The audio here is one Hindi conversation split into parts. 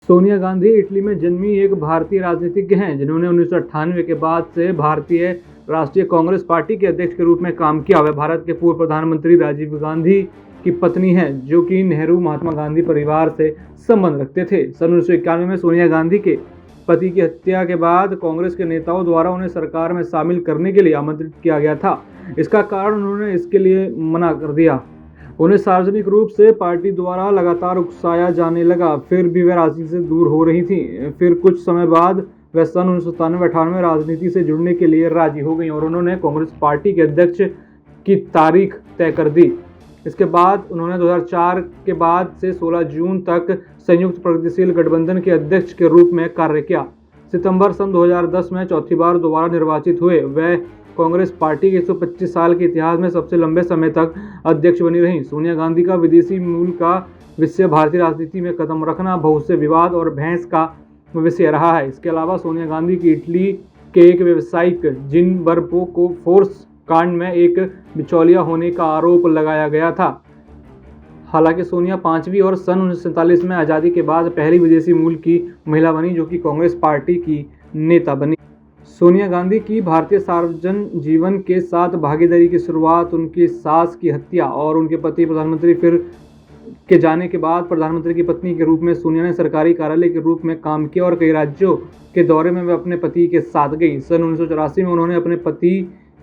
सोनिया गांधी इटली में जन्मी एक भारतीय राजनीतिज्ञ हैं जिन्होंने 1998 के बाद से भारतीय राष्ट्रीय कांग्रेस पार्टी के अध्यक्ष के रूप में काम किया। वे भारत के पूर्व प्रधानमंत्री राजीव गांधी की पत्नी हैं, जो कि नेहरू महात्मा गांधी परिवार से संबंध रखते थे। सन 1991 में सोनिया गांधी के पति की हत्या के बाद कांग्रेस के नेताओं द्वारा उन्हें सरकार में शामिल करने के लिए आमंत्रित किया गया था। इसका कारण उन्होंने इसके लिए मना कर दिया। उन्हें सार्वजनिक रूप से पार्टी द्वारा लगातार उकसाया जाने लगा। फिर भी वे राजनीति से दूर हो रही थीं। फिर कुछ समय बाद वे सन 1997-98 राजनीति से जुड़ने के लिए राजी हो गईं और उन्होंने कांग्रेस पार्टी के अध्यक्ष की तारीख तय कर दी। इसके बाद उन्होंने 2004 के बाद से 16 जून तक संयुक्त प्रगतिशील गठबंधन के अध्यक्ष के रूप में कार्य किया। सितंबर सन 2010 में चौथी बार दोबारा निर्वाचित हुए। वे कांग्रेस पार्टी के 125 साल के इतिहास में सबसे लंबे समय तक अध्यक्ष बनी रहीं। सोनिया गांधी का विदेशी मूल का विषय भारतीय राजनीति में कदम रखना, बहुत से विवाद और बहस का विषय रहा है। इसके अलावा सोनिया गांधी की इटली के एक व्यवसायिक जिनबरपो को फोर्स कांड में एक बिचौलिया होने का आरोप लगाया गया था। हालांकि सोनिया पांचवी और सन 1947 में आज़ादी के बाद पहली विदेशी मूल की महिला बनी जो कि कांग्रेस पार्टी की नेता बनी। सोनिया गांधी की भारतीय सार्वजनिक जीवन के साथ भागीदारी की शुरुआत उनकी सास की हत्या और उनके पति प्रधानमंत्री फिर के जाने के बाद प्रधानमंत्री की पत्नी के रूप में सोनिया ने सरकारी कार्यालय के रूप में काम किया और कई राज्यों के दौरे में वे अपने पति के साथ गई। सन 1984 में उन्होंने अपने पति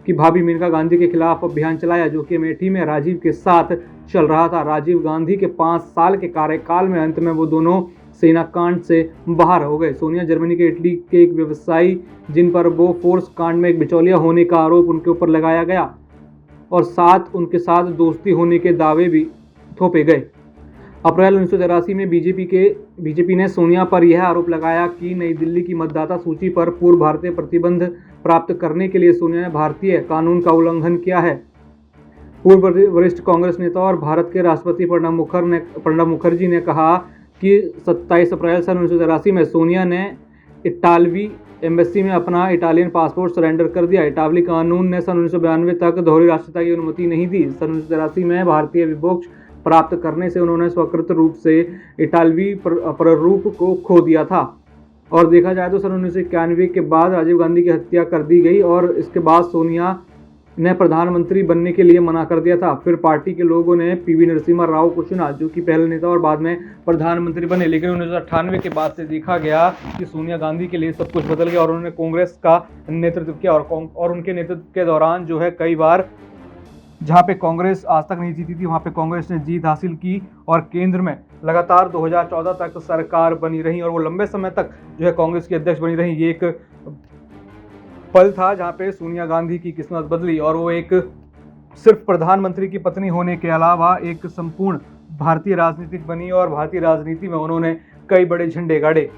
की भाभी मेनका गांधी के खिलाफ अभियान चलाया, जो कि अमेठी में राजीव के साथ चल रहा था। राजीव गांधी के 5 साल के कार्यकाल में अंत में वो दोनों सेना कांड से बाहर हो गए। सोनिया जर्मनी के इटली के एक व्यवसायी जिन पर वो फोर्स कांड में एक बिचौलिया होने का आरोप उनके ऊपर लगाया गया और साथ उनके साथ दोस्ती होने के दावे भी थोपे गए। अप्रैल 1983 में बीजेपी ने सोनिया पर यह आरोप लगाया कि नई दिल्ली की मतदाता सूची पर पूर्व भारतीय प्रतिबंध प्राप्त करने के लिए सोनिया ने भारतीय कानून का उल्लंघन किया है। पूर्व वरिष्ठ कांग्रेस नेता और भारत के राष्ट्रपति प्रणब मुखर्जी ने कहा कि 27 अप्रैल सन 1983 में सोनिया ने इटालवी एम्बेसी में अपना इटालियन पासपोर्ट सरेंडर कर दिया। इटालवी कानून ने सन 1992 तक दोहरी राष्ट्रीयता की अनुमति नहीं दी। सन 1983 में भारतीय विमोक्ष प्राप्त करने से उन्होंने स्वकृत रूप से इटालवी प्रारूप को खो दिया था। और देखा जाए तो सन 1991 के बाद राजीव गांधी की हत्या कर दी गई और इसके बाद सोनिया ने प्रधानमंत्री बनने के लिए मना कर दिया था। फिर पार्टी के लोगों ने पीवी नरसिम्हा राव को चुना, जो कि पहले नेता और बाद में प्रधानमंत्री बने। लेकिन 1998 के बाद से देखा गया कि सोनिया गांधी के लिए सब कुछ बदल गया और उन्होंने कांग्रेस का नेतृत्व किया और उनके नेतृत्व के दौरान जो है कई बार जहां पे कांग्रेस आज तक नहीं जीती थी वहां पे कांग्रेस ने जीत हासिल की और केंद्र में लगातार 2014 तक सरकार बनी रही और वो लंबे समय तक जो है कांग्रेस की अध्यक्ष बनी रही। ये एक पल था जहां पे सोनिया गांधी की किस्मत बदली और वो एक सिर्फ प्रधानमंत्री की पत्नी होने के अलावा एक संपूर्ण भारतीय राजनीतिक बनी और भारतीय राजनीति में उन्होंने कई बड़े झंडे गाड़े।